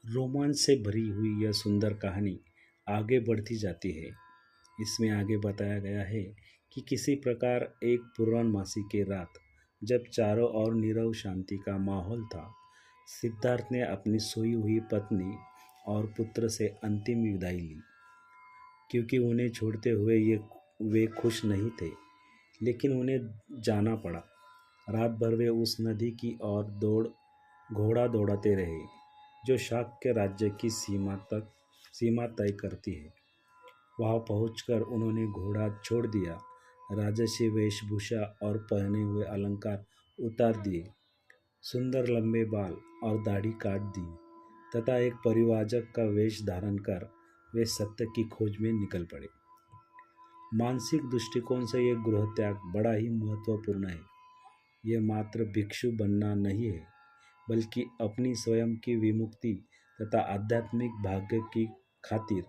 रोमांच से भरी हुई यह सुंदर कहानी आगे बढ़ती जाती है। इसमें आगे बताया गया है कि किसी प्रकार एक पूर्णमासी की रात, जब चारों ओर नीरव शांति का माहौल था, सिद्धार्थ ने अपनी सोई हुई पत्नी और पुत्र से अंतिम विदाई ली। क्योंकि उन्हें छोड़ते हुए ये वे खुश नहीं थे, लेकिन उन्हें जाना पड़ा। रात भर वे उस नदी की ओर घोड़ा दौड़ाते रहे जो शाक्य राज्य की सीमा तय करती है। वहां पहुंचकर उन्होंने घोड़ा छोड़ दिया, राजसी वेशभूषा और पहने हुए अलंकार उतार दिए, सुंदर लंबे बाल और दाढ़ी काट दी तथा एक परिवाजक का वेश धारण कर वे सत्य की खोज में निकल पड़े। मानसिक दृष्टिकोण से यह गृह त्याग बड़ा ही महत्वपूर्ण है। यह मात्र भिक्षु बनना नहीं है, बल्कि अपनी स्वयं की विमुक्ति तथा आध्यात्मिक भाग्य की खातिर,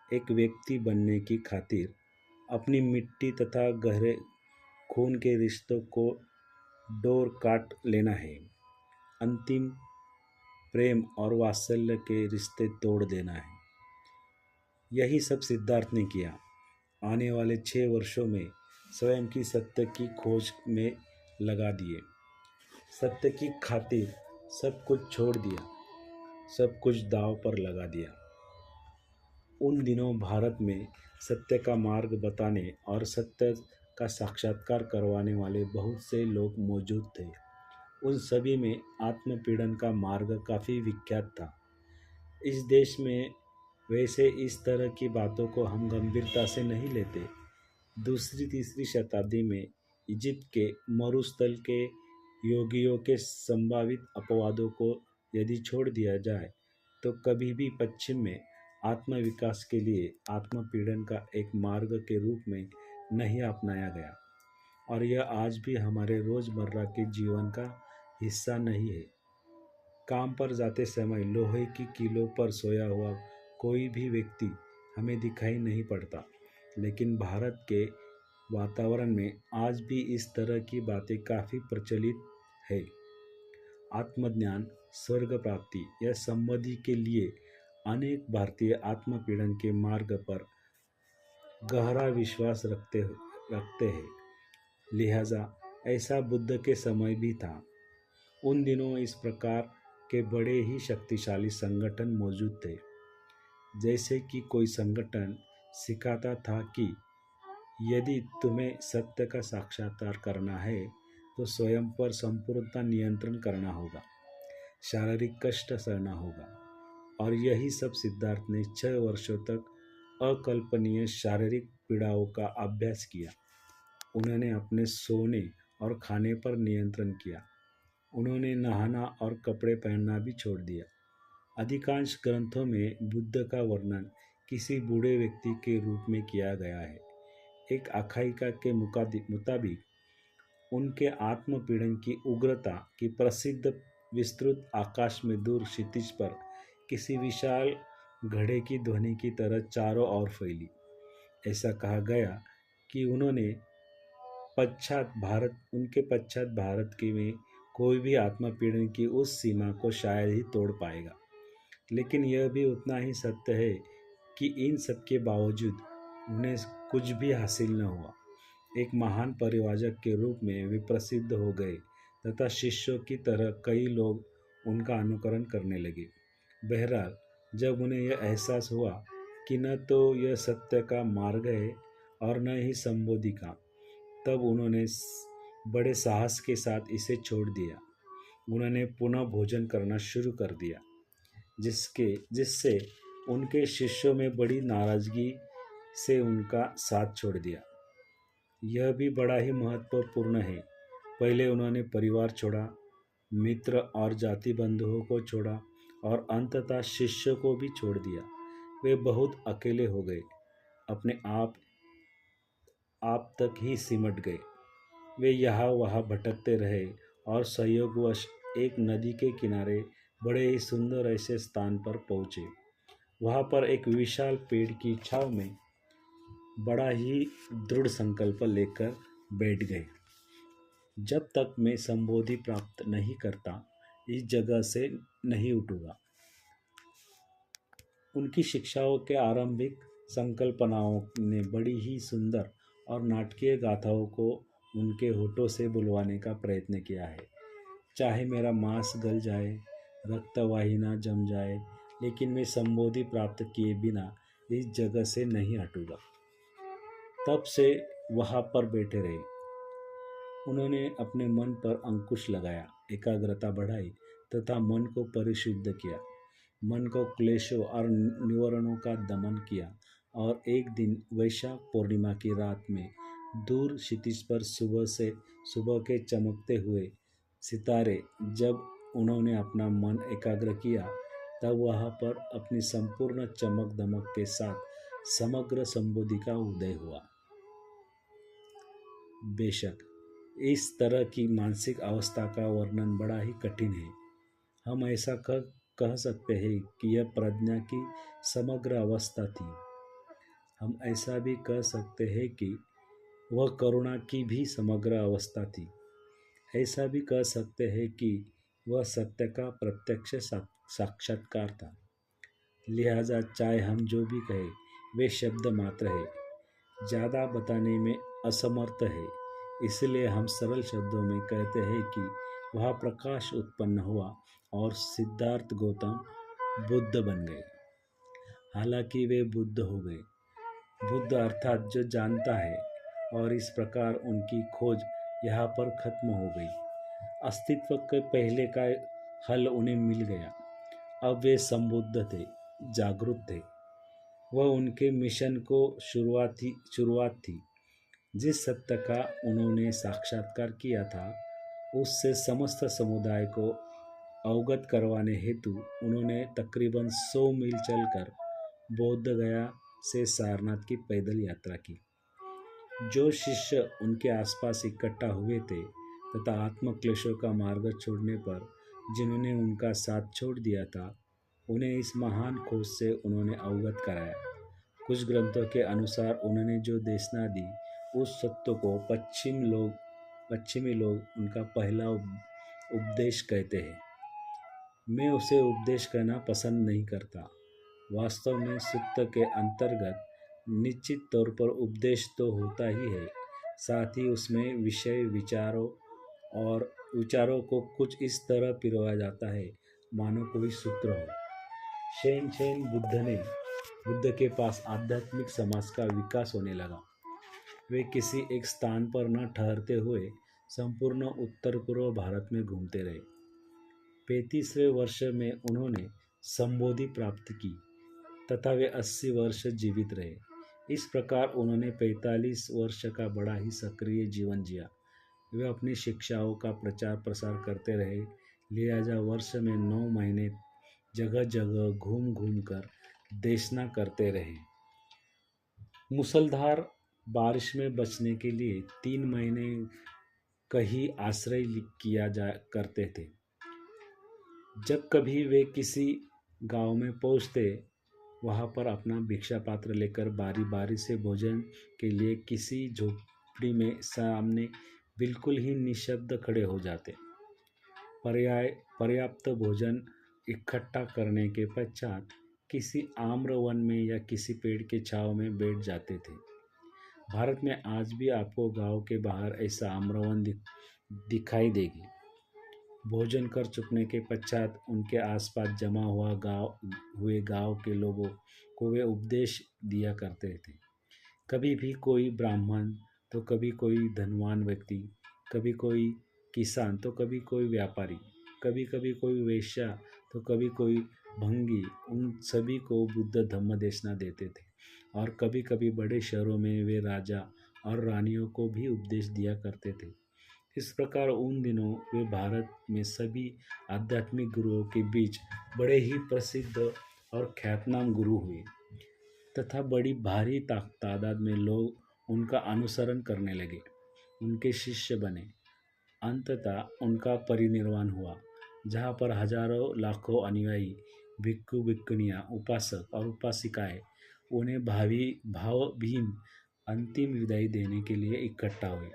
एक व्यक्ति बनने की खातिर अपनी मिट्टी तथा गहरे खून के रिश्तों को डोर काट लेना है। अंतिम प्रेम और वात्सल्य के रिश्ते तोड़ देना है। यही सब सिद्धार्थ ने किया। आने वाले 6 वर्षों में स्वयं की सत्य की खोज में लगा दिए। सत्य की खातिर सब कुछ छोड़ दिया, सब कुछ दांव पर लगा दिया। उन दिनों भारत में सत्य का मार्ग बताने और सत्य का साक्षात्कार करवाने वाले बहुत से लोग मौजूद थे। उन सभी में आत्मपीड़न का मार्ग काफ़ी विख्यात था। इस देश में वैसे इस तरह की बातों को हम गंभीरता से नहीं लेते। दूसरी तीसरी शताब्दी में इजिप्ट के मरुस्थल के योगियों के संभावित अपवादों को यदि छोड़ दिया जाए, तो कभी भी पश्चिम में आत्मविकास के लिए आत्मपीड़न का एक मार्ग के रूप में नहीं अपनाया गया। और यह आज भी हमारे रोज़मर्रा के जीवन का हिस्सा नहीं है। काम पर जाते समय लोहे की कीलों पर सोया हुआ कोई भी व्यक्ति हमें दिखाई नहीं पड़ता, लेकिन भारत के वातावरण में आज भी इस तरह की बातें काफ़ी प्रचलित है। आत्मज्ञान, स्वर्ग प्राप्ति या समाधि के लिए अनेक भारतीय आत्मपीड़न के मार्ग पर गहरा विश्वास रखते हैं। लिहाजा ऐसा बुद्ध के समय भी था। उन दिनों इस प्रकार के बड़े ही शक्तिशाली संगठन मौजूद थे। जैसे कि कोई संगठन सिखाता था कि यदि तुम्हें सत्य का साक्षात्कार करना है, तो स्वयं पर संपूर्णता नियंत्रण करना होगा, शारीरिक कष्ट सहना होगा। और यही सब सिद्धार्थ ने 6 वर्षों तक अकल्पनीय शारीरिक पीड़ाओं का अभ्यास किया। उन्होंने अपने सोने और खाने पर नियंत्रण किया। उन्होंने नहाना और कपड़े पहनना भी छोड़ दिया। अधिकांश ग्रंथों में बुद्ध का वर्णन किसी बूढ़े व्यक्ति के रूप में किया गया है। एक आख्यायिका के मुताबिक उनके आत्मपीड़न की उग्रता की प्रसिद्ध विस्तृत आकाश में दूर क्षितिज पर किसी विशाल घड़े की ध्वनि की तरह चारों ओर फैली। ऐसा कहा गया कि उनके पश्चात भारत के में कोई भी आत्मपीड़न की उस सीमा को शायद ही तोड़ पाएगा। लेकिन यह भी उतना ही सत्य है कि इन सब के बावजूद उन्हें कुछ भी हासिल न हुआ। एक महान परिवारक के रूप में वे प्रसिद्ध हो गए तथा शिष्यों की तरह कई लोग उनका अनुकरण करने लगे। बहरहाल, जब उन्हें यह एहसास हुआ कि न तो यह सत्य का मार्ग है और न ही संबोधि का, तब उन्होंने बड़े साहस के साथ इसे छोड़ दिया। उन्होंने पुनः भोजन करना शुरू कर दिया, जिससे उनके शिष्यों में बड़ी नाराजगी से उनका साथ छोड़ दिया। यह भी बड़ा ही महत्वपूर्ण है। पहले उन्होंने परिवार छोड़ा, मित्र और जाति बंधुओं को छोड़ा और अंततः शिष्य को भी छोड़ दिया। वे बहुत अकेले हो गए, अपने आप तक ही सिमट गए। वे यहाँ वहाँ भटकते रहे और संयोगवश एक नदी के किनारे बड़े ही सुंदर ऐसे स्थान पर पहुँचे। वहाँ पर एक विशाल पेड़ की छाँव में बड़ा ही दृढ़ संकल्प लेकर बैठ गए। जब तक मैं संबोधि प्राप्त नहीं करता, इस जगह से नहीं उठूंगा। उनकी शिक्षाओं के आरंभिक संकल्पनाओं ने बड़ी ही सुंदर और नाटकीय गाथाओं को उनके होठों से बुलवाने का प्रयत्न किया है। चाहे मेरा मांस गल जाए, रक्तवाहिना जम जाए, लेकिन मैं संबोधि प्राप्त किए बिना इस जगह से नहीं हटूंगा। तब से वहां पर बैठे रहे। उन्होंने अपने मन पर अंकुश लगाया, एकाग्रता बढ़ाई तथा मन को परिशुद्ध किया। मन को क्लेशों और निवारणों का दमन किया और एक दिन वैशाख पूर्णिमा की रात में दूर क्षितिज पर सुबह के चमकते हुए सितारे, जब उन्होंने अपना मन एकाग्र किया, तब वहाँ पर अपनी संपूर्ण चमक दमक के साथ समग्र संबोधि का उदय हुआ। बेशक इस तरह की मानसिक अवस्था का वर्णन बड़ा ही कठिन है। हम ऐसा कह सकते हैं कि यह प्रज्ञा की समग्र अवस्था थी। हम ऐसा भी कह सकते हैं कि वह करुणा की भी समग्र अवस्था थी। ऐसा भी कह सकते हैं कि वह सत्य का प्रत्यक्ष साक्षात्कार था। लिहाजा चाहे हम जो भी कहें, वे शब्द मात्र है, ज़्यादा बताने में असमर्थ है। इसलिए हम सरल शब्दों में कहते हैं कि वह प्रकाश उत्पन्न हुआ और सिद्धार्थ गौतम बुद्ध बन गए। हालांकि वे बुद्ध हो गए, बुद्ध अर्थात जो जानता है, और इस प्रकार उनकी खोज यहाँ पर खत्म हो गई। अस्तित्व के पहले का हल उन्हें मिल गया। अब वे संबुद्ध थे, जागरूक थे। वह उनके मिशन को शुरुआत थी। जिस सत्य का उन्होंने साक्षात्कार किया था, उससे समस्त समुदाय को अवगत करवाने हेतु उन्होंने तकरीबन 100 मील चलकर बोध गया से सारनाथ की पैदल यात्रा की। जो शिष्य उनके आसपास इकट्ठा हुए थे तथा आत्मक्लेशों का मार्ग छोड़ने पर जिन्होंने उनका साथ छोड़ दिया था, उन्हें इस महान खोज से उन्होंने अवगत कराया। कुछ ग्रंथों के अनुसार उन्होंने जो देशना दी, उस सत्य को पश्चिमी लोग उनका पहला उपदेश कहते हैं। मैं उसे उपदेश कहना पसंद नहीं करता। वास्तव में सूत्र के अंतर्गत निश्चित तौर पर उपदेश तो होता ही है, साथ ही उसमें विचारों को कुछ इस तरह पिरोया जाता है मानो कोई सूत्र हो। शैन बुद्ध के पास आध्यात्मिक समाज का विकास होने लगा। वे किसी एक स्थान पर न ठहरते हुए संपूर्ण उत्तर पूर्व भारत में घूमते रहे। 35वें वर्ष में उन्होंने संबोधि प्राप्त की तथा वे 80 वर्ष जीवित रहे। इस प्रकार उन्होंने 45 वर्ष का बड़ा ही सक्रिय जीवन जिया। वे अपनी शिक्षाओं का प्रचार प्रसार करते रहे। लिहाजा वर्ष में 9 महीने जगह जगह घूम घूम कर देशना करते रहे। मूसलधार बारिश में बचने के लिए 3 महीने कहीं आश्रय किया जा करते थे। जब कभी वे किसी गांव में पहुंचते, वहां पर अपना भिक्षा पात्र लेकर बारी बारी से भोजन के लिए किसी झोपड़ी में सामने बिल्कुल ही निशब्द खड़े हो जाते। पर्याप्त भोजन इकट्ठा करने के पश्चात किसी आम्र वन में या किसी पेड़ के छांव में बैठ जाते थे। भारत में आज भी आपको गांव के बाहर ऐसा आम्रवन दिखाई देगी। भोजन कर चुकने के पश्चात उनके आसपास जमा हुए गांव के लोगों को वे उपदेश दिया करते थे। कभी भी कोई ब्राह्मण, तो कभी कोई धनवान व्यक्ति, कभी कोई किसान, तो कभी कोई व्यापारी, कभी कभी कोई वेश्या, तो कभी कोई भंगी, उन सभी को बुद्ध धम्म देशना देते थे। और कभी कभी बड़े शहरों में वे राजा और रानियों को भी उपदेश दिया करते थे। इस प्रकार उन दिनों वे भारत में सभी आध्यात्मिक गुरुओं के बीच बड़े ही प्रसिद्ध और ख्यातनाम गुरु हुए तथा बड़ी भारी तादाद में लोग उनका अनुसरण करने लगे, उनके शिष्य बने। अंततः उनका परिनिर्वाण हुआ, जहाँ पर हजारों लाखों अनुयायी, भिक्खु भिक्खुनियाँ, उपासक और उपासिकाएं उन्हें भावभीन अंतिम विदाई देने के लिए इकट्ठा हुए।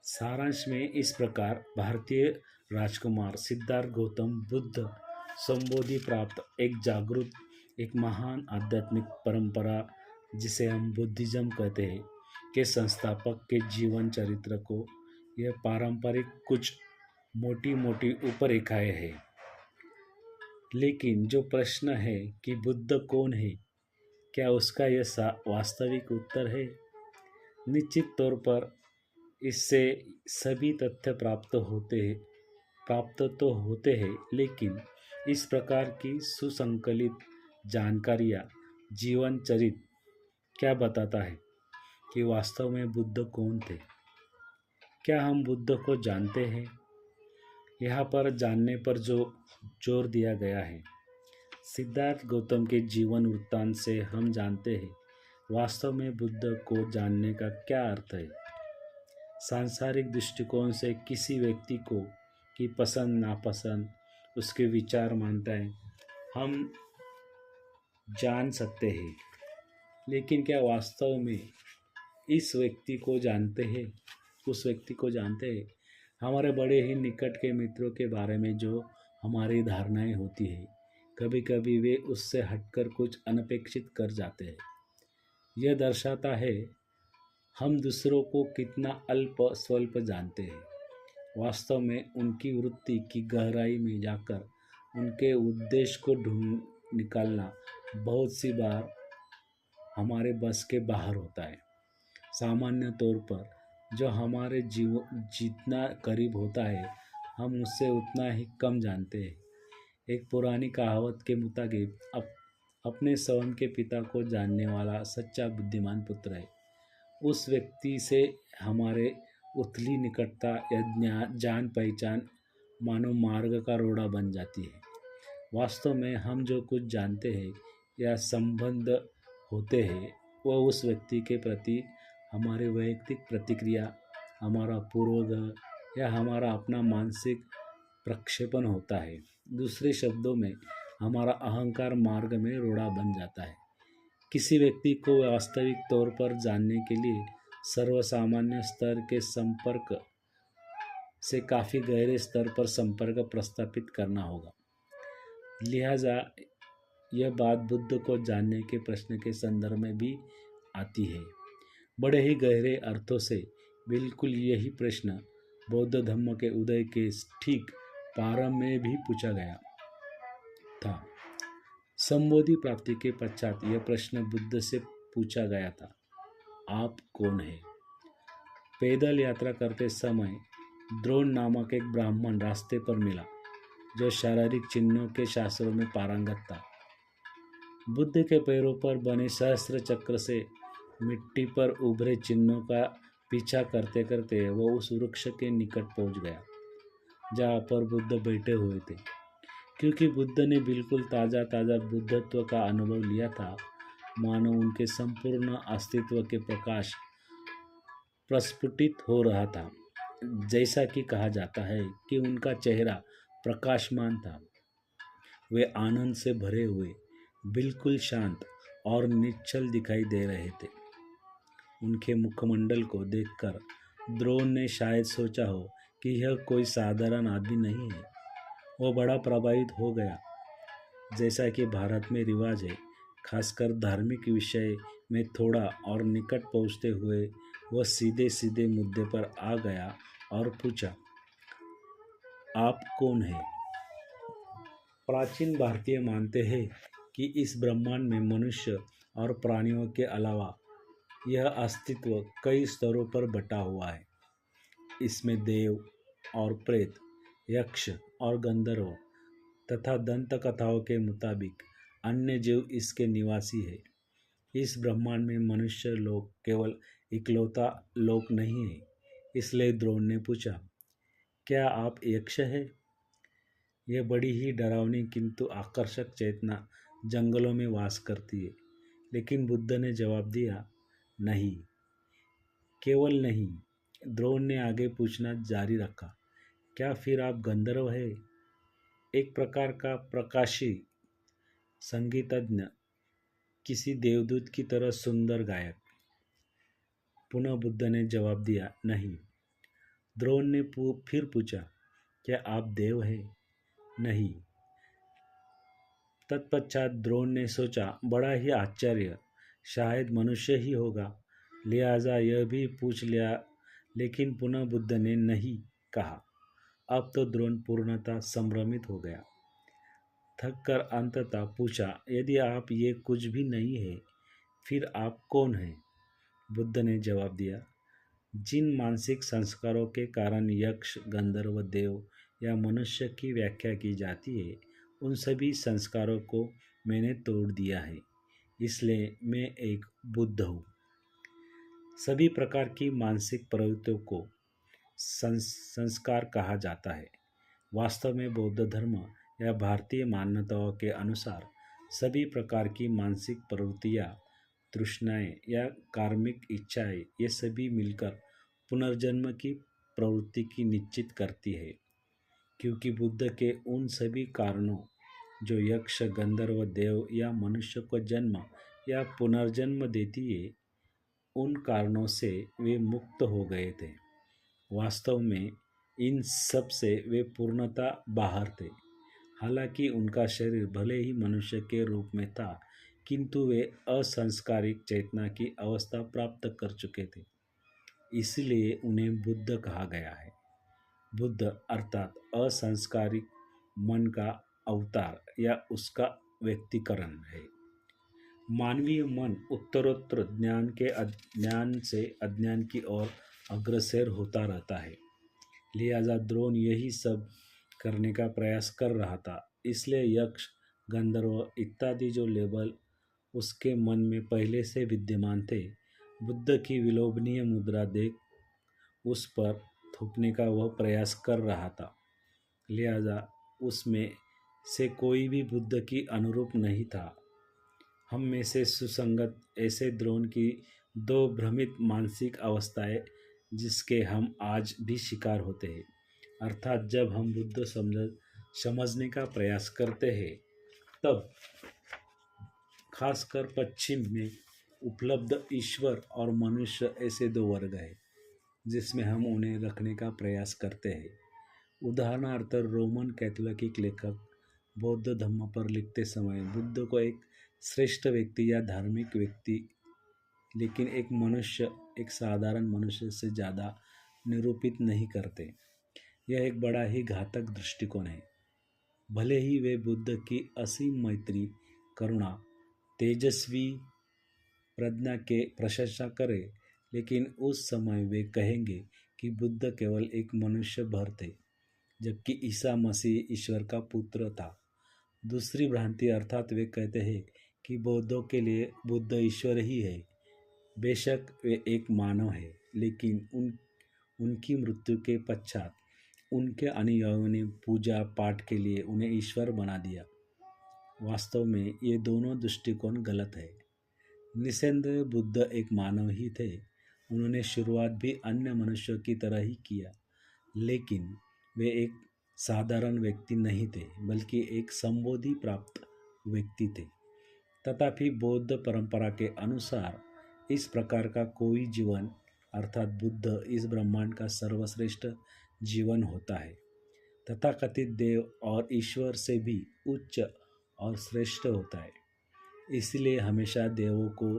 सारांश में इस प्रकार भारतीय राजकुमार सिद्धार्थ गौतम बुद्ध संबोधि प्राप्त एक जागरूक एक महान आध्यात्मिक परंपरा जिसे हम बुद्धिज्म कहते हैं के संस्थापक के जीवन चरित्र को यह पारंपरिक कुछ मोटी मोटी ऊपरेखाएं हैं। लेकिन जो प्रश्न है कि बुद्ध कौन है, क्या उसका यह वास्तविक उत्तर है? निश्चित तौर पर इससे सभी तथ्य प्राप्त तो होते हैं, लेकिन इस प्रकार की सुसंकलित जानकारियाँ जीवन चरित क्या बताता है कि वास्तव में बुद्ध कौन थे? क्या हम बुद्ध को जानते हैं? यहाँ पर जानने पर जो जोर दिया गया है। सिद्धार्थ गौतम के जीवन वृत्तांत से हम जानते हैं वास्तव में बुद्ध को जानने का क्या अर्थ है। सांसारिक दृष्टिकोण से किसी व्यक्ति को की पसंद नापसंद, उसके विचार मान्यताएं हम जान सकते हैं, लेकिन क्या वास्तव में इस व्यक्ति को जानते हैं, उस व्यक्ति को जानते हैं? हमारे बड़े ही निकट के मित्रों के बारे में जो हमारी धारणाएं होती है, कभी कभी वे उससे हटकर कुछ अनपेक्षित कर जाते हैं। यह दर्शाता है हम दूसरों को कितना अल्प स्वल्प जानते हैं। वास्तव में उनकी वृत्ति की गहराई में जाकर उनके उद्देश्य को ढूंढ निकालना बहुत सी बार हमारे बस के बाहर होता है। सामान्य तौर पर जो हमारे जितना करीब होता है, हम उससे उतना ही कम जानते हैं। एक पुरानी कहावत के मुताबिक अपने स्वयं के पिता को जानने वाला सच्चा बुद्धिमान पुत्र है। उस व्यक्ति से हमारे उथली निकटता या जान पहचान मानो मार्ग का रोड़ा बन जाती है। वास्तव में हम जो कुछ जानते हैं या संबंध होते हैं, वह उस व्यक्ति के प्रति हमारी वैयक्तिक प्रतिक्रिया, हमारा पूर्वाग्रह या हमारा अपना मानसिक प्रक्षेपण होता है। दूसरे शब्दों में हमारा अहंकार मार्ग में रोड़ा बन जाता है। किसी व्यक्ति को वास्तविक तौर पर जानने के लिए सर्वसामान्य स्तर के संपर्क से काफ़ी गहरे स्तर पर संपर्क प्रस्थापित करना होगा। लिहाजा यह बात बुद्ध को जानने के प्रश्न के संदर्भ में भी आती है। बड़े ही गहरे अर्थों से बिल्कुल यही प्रश्न बौद्ध धर्म के उदय के ठीक प्रारंभ में भी पूछा गया था। संबोधि प्राप्ति के पश्चात यह प्रश्न बुद्ध से पूछा गया था, आप कौन हैं? पैदल यात्रा करते समय द्रोण नामक एक ब्राह्मण रास्ते पर मिला जो शारीरिक चिन्हों के शास्त्रों में पारंगत था। बुद्ध के पैरों पर बने सहस्त्र चक्र से मिट्टी पर उभरे चिन्हों का पीछा करते करते वह उस वृक्ष के निकट पहुंच गया जहाँ पर बुद्ध बैठे हुए थे। क्योंकि बुद्ध ने बिल्कुल ताज़ा ताज़ा बुद्धत्व का अनुभव लिया था, मानो उनके संपूर्ण अस्तित्व के प्रकाश प्रस्फुटित हो रहा था। जैसा कि कहा जाता है कि उनका चेहरा प्रकाशमान था। वे आनंद से भरे हुए, बिल्कुल शांत और निश्चल दिखाई दे रहे थे। उनके मुखमंडल को देखकर द्रोण ने शायद सोचा हो कि यह कोई साधारण आदमी नहीं है। वह बड़ा प्रभावित हो गया। जैसा कि भारत में रिवाज है, खासकर धार्मिक विषय में थोड़ा और निकट पहुँचते हुए वह सीधे सीधे मुद्दे पर आ गया और पूछा, आप कौन हैं? प्राचीन भारतीय मानते हैं कि इस ब्रह्मांड में मनुष्य और प्राणियों के अलावा यह अस्तित्व कई स्तरों पर बटा हुआ है। इसमें देव और प्रेत, यक्ष और गंधर्व तथा दंत कथाओं के मुताबिक अन्य जीव इसके निवासी है। इस ब्रह्मांड में मनुष्य लोक केवल इकलौता लोक नहीं है। इसलिए द्रोण ने पूछा, क्या आप यक्ष हैं? यह बड़ी ही डरावनी किंतु आकर्षक चेतना जंगलों में वास करती है। लेकिन बुद्ध ने जवाब दिया, नहीं, केवल नहीं। द्रोण ने आगे पूछना जारी रखा, क्या फिर आप गंधर्व हैं? एक प्रकार का प्रकाशी संगीतज्ञ, किसी देवदूत की तरह सुंदर गायक? पुनः बुद्ध ने जवाब दिया, नहीं। द्रोण ने फिर पूछा, क्या आप देव हैं? नहीं। तत्पश्चात द्रोण ने सोचा, बड़ा ही आश्चर्य, शायद मनुष्य ही होगा, लिहाजा यह भी पूछ लिया, लेकिन पुनः बुद्ध ने नहीं कहा। अब तो द्रोण पूर्णतः संभ्रमित हो गया। थक कर अंततः पूछा, यदि आप ये कुछ भी नहीं है, फिर आप कौन हैं? बुद्ध ने जवाब दिया, जिन मानसिक संस्कारों के कारण यक्ष, गंधर्व, देव या मनुष्य की व्याख्या की जाती है, उन सभी संस्कारों को मैंने तोड़ दिया है, इसलिए मैं एक बुद्ध हूँ। सभी प्रकार की मानसिक प्रवृत्तियों को संस्कार कहा जाता है। वास्तव में बौद्ध धर्म या भारतीय मान्यताओं के अनुसार सभी प्रकार की मानसिक प्रवृत्तियाँ, तृष्णाएँ या कार्मिक इच्छाएँ, ये सभी मिलकर पुनर्जन्म की प्रवृत्ति की निश्चित करती है। क्योंकि बुद्ध के उन सभी कारणों जो यक्ष, गंधर्व, देव या मनुष्य को जन्म या पुनर्जन्म देती है, उन कारणों से वे मुक्त हो गए थे। वास्तव में इन सब से वे पूर्णतः बाहर थे। हालांकि उनका शरीर भले ही मनुष्य के रूप में था, किंतु वे असंस्कारिक चेतना की अवस्था प्राप्त कर चुके थे। इसलिए उन्हें बुद्ध कहा गया है। बुद्ध अर्थात असंस्कारिक मन का अवतार या उसका व्यक्तिकरण है। मानवीय मन उत्तरोत्तर ज्ञान से अज्ञान की ओर अग्रसर होता रहता है। लिहाजा द्रोण यही सब करने का प्रयास कर रहा था। इसलिए यक्ष, गंधर्व इत्यादि जो लेबल उसके मन में पहले से विद्यमान थे, बुद्ध की विलोभनीय मुद्रा देख उस पर थोपने का वह प्रयास कर रहा था। लिहाजा उसमें से कोई भी बुद्ध की अनुरूप नहीं था। हम में से सुसंगत ऐसे द्रोण की दो भ्रमित मानसिक अवस्थाएं जिसके हम आज भी शिकार होते हैं, अर्थात जब हम बुद्ध समझने का प्रयास करते हैं, तब खासकर पश्चिम में उपलब्ध ईश्वर और मनुष्य ऐसे दो वर्ग हैं जिसमें हम उन्हें रखने का प्रयास करते हैं। उदाहरणार्थ रोमन कैथोलिक लेखक बौद्ध धर्म पर लिखते समय बुद्ध को एक श्रेष्ठ व्यक्ति या धार्मिक व्यक्ति, लेकिन एक मनुष्य, एक साधारण मनुष्य से ज़्यादा निरूपित नहीं करते। यह एक बड़ा ही घातक दृष्टिकोण है। भले ही वे बुद्ध की असीम मैत्री, करुणा, तेजस्वी प्रज्ञा के प्रशंसा करें, लेकिन उस समय वे कहेंगे कि बुद्ध केवल एक मनुष्य भर थे, जबकि ईसा मसीह ईश्वर का पुत्र था। दूसरी भ्रांति अर्थात वे कहते हैं कि बौद्धों के लिए बुद्ध ईश्वर ही है। बेशक वे एक मानव है, लेकिन उनकी मृत्यु के पश्चात उनके अनुयायियों ने पूजा पाठ के लिए उन्हें ईश्वर बना दिया। वास्तव में ये दोनों दृष्टिकोण गलत है। निस्संदेह बुद्ध एक मानव ही थे। उन्होंने शुरुआत भी अन्य मनुष्यों की तरह ही किया, लेकिन वे एक साधारण व्यक्ति नहीं थे, बल्कि एक संबोधि प्राप्त व्यक्ति थे। तथापि बौद्ध परंपरा के अनुसार इस प्रकार का कोई जीवन अर्थात बुद्ध इस ब्रह्मांड का सर्वश्रेष्ठ जीवन होता है। तथाकथित देव और ईश्वर से भी उच्च और श्रेष्ठ होता है। इसलिए हमेशा देवों को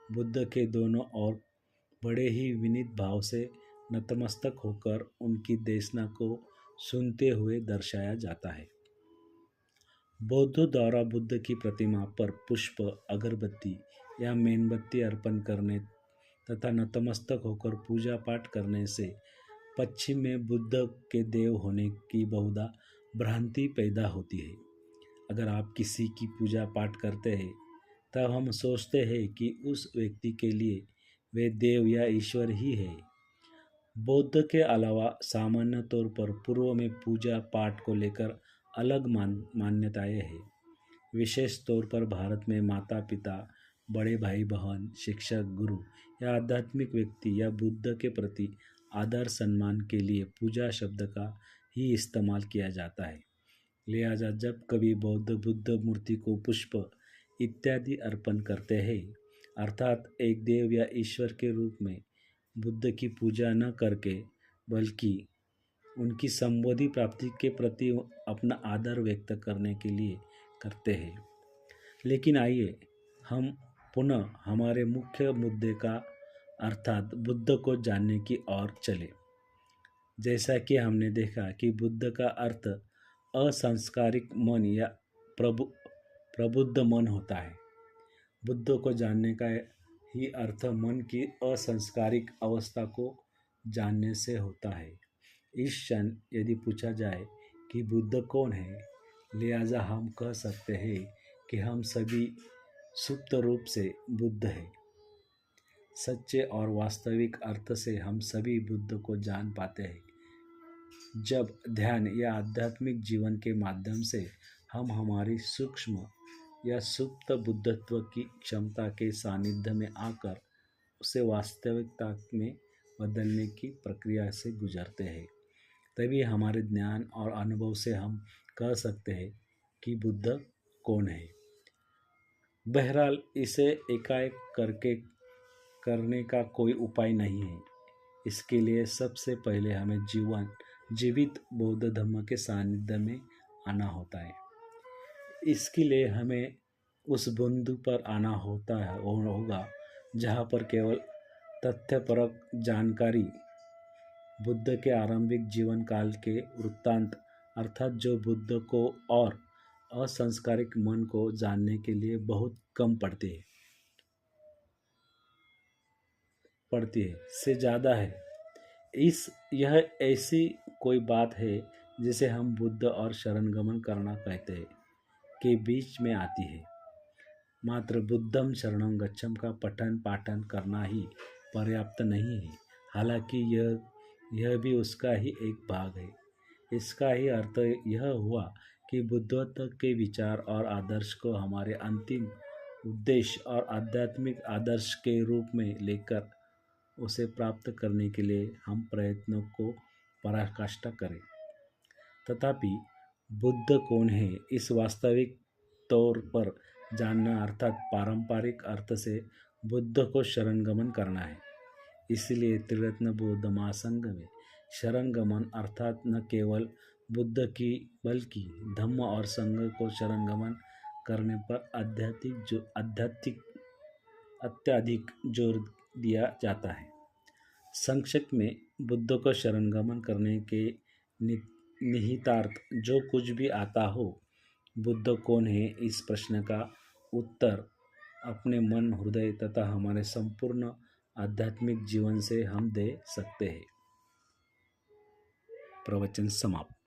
बुद्ध के दोनों ओर बड़े ही विनीत भाव से नतमस्तक होकर उनकी देशना को सुनते हुए दर्शाया जाता है। बौद्धों द्वारा बुद्ध की प्रतिमा पर पुष्प, अगरबत्ती या मेणबत्ती अर्पण करने तथा नतमस्तक होकर पूजा पाठ करने से पश्चिम में बुद्ध के देव होने की बहुधा भ्रांति पैदा होती है। अगर आप किसी की पूजा पाठ करते हैं, तब हम सोचते हैं कि उस व्यक्ति के लिए वे देव या ईश्वर ही है। बौद्ध के अलावा सामान्य तौर पर पूर्व में पूजा पाठ को लेकर अलग मान्यताएं हैं। विशेष तौर पर भारत में माता पिता, बड़े भाई बहन, शिक्षक, गुरु या आध्यात्मिक व्यक्ति या बुद्ध के प्रति आदर सम्मान के लिए पूजा शब्द का ही इस्तेमाल किया जाता है। लिहाजा जब कभी बौद्ध बुद्ध मूर्ति को पुष्प इत्यादि अर्पण करते हैं, अर्थात एक देव या ईश्वर के रूप में बुद्ध की पूजा न करके, बल्कि उनकी संबोधि प्राप्ति के प्रति अपना आदर व्यक्त करने के लिए करते हैं, लेकिन आइए हम पुनः हमारे मुख्य मुद्दे का अर्थात बुद्ध को जानने की ओर चले। जैसा कि हमने देखा कि बुद्ध का अर्थ असंस्कारिक मन या प्रबु प्रबुद्ध मन होता है। बुद्ध को जानने का ही अर्थ मन की असंस्कारिक अवस्था को जानने से होता है। इस क्षण यदि पूछा जाए कि बुद्ध कौन है, लिहाजा हम कह सकते हैं कि हम सभी सुप्त रूप से बुद्ध हैं। सच्चे और वास्तविक अर्थ से हम सभी बुद्ध को जान पाते हैं जब ध्यान या आध्यात्मिक जीवन के माध्यम से हम हमारी सूक्ष्म या सुप्त बुद्धत्व की क्षमता के सानिध्य में आकर उसे वास्तविकता में बदलने की प्रक्रिया से गुजरते हैं। तभी हमारे ज्ञान और अनुभव से हम कह सकते हैं कि बुद्ध कौन है। बहरहाल इसे एकाएक करने का कोई उपाय नहीं है। इसके लिए सबसे पहले हमें जीवित बौद्ध धर्म के सानिध्य में आना होता है। इसके लिए हमें उस बिंदु पर आना होगा जहाँ पर केवल तथ्यपरक जानकारी बुद्ध के आरंभिक जीवन काल के वृत्तांत अर्थात जो बुद्ध को और असंस्कारिक मन को जानने के लिए बहुत कम पड़ती है से ज़्यादा है। यह ऐसी कोई बात है जिसे हम बुद्ध और शरणगमन करना कहते हैं के बीच में आती है। मात्र बुद्धम शरणं गच्छम का पठन पाठन करना ही पर्याप्त नहीं है। हालांकि यह भी उसका ही एक भाग है। इसका ही अर्थ यह हुआ कि बुद्धत्व के विचार और आदर्श को हमारे अंतिम उद्देश्य और आध्यात्मिक आदर्श के रूप में लेकर उसे प्राप्त करने के लिए हम प्रयत्नों को पराकाष्ठा करें। तथापि बुद्ध कौन है, इस वास्तविक तौर पर जानना अर्थात पारंपरिक अर्थ से बुद्ध को शरणगमन करना है। इसलिए त्रिरत्न बौद्ध महासंघ में शरणगमन अर्थात न केवल बुद्ध की बल्कि धम्म और संघ को शरणगमन करने पर अत्यधिक जोर दिया जाता है। संक्षेप में बुद्ध को शरणगमन करने के निहितार्थ जो कुछ भी आता हो, बुद्ध कौन है, इस प्रश्न का उत्तर अपने मन, हृदय तथा हमारे संपूर्ण आध्यात्मिक जीवन से हम दे सकते हैं। प्रवचन समाप्त।